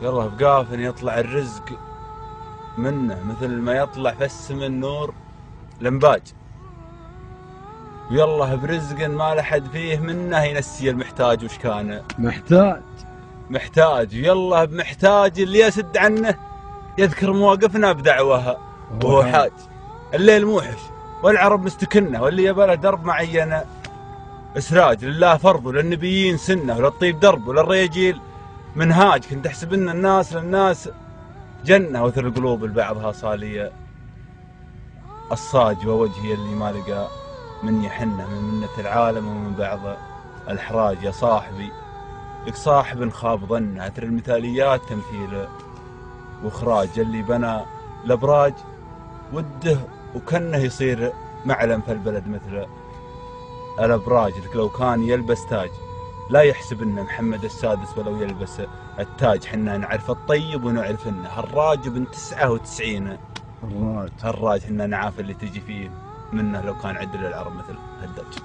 يلا بقافن يطلع الرزق منه مثل ما يطلع فس من نور لمباج، ويلا برزق ما لحد فيه منه ينسي المحتاج وش كان محتاج، ويلا بمحتاج اللي يسد عنه يذكر مواقفنا بدعوها وهو حاج. الليل موحش والعرب مستكنه، واللي يباله درب معينه اسراج، لله فرض وللنبيين سنه، وللطيب درب وللرياجيل منهاج. كنت احسب ان الناس للناس جنه، وثر القلوب لبعضها صاليه الصاج، ووجهي اللي ما لقى مني حنه من منة العالم ومن بعض الحراج. يا صاحبي لك صاحب خاب ظنه، عثر المثاليات تمثيل واخراج. اللي بنى الابراج وده وكنه يصير معلم في البلد مثل الابراج. لك لو كان يلبس تاج لا يحسب انه محمد السادس، ولو يلبس التاج حنا نعرف الطيب ونعرف انه هالراج بن 99. هالراج حنا نعاف اللي تجي فيه منه، لو كان عدل العرب مثل هالدج.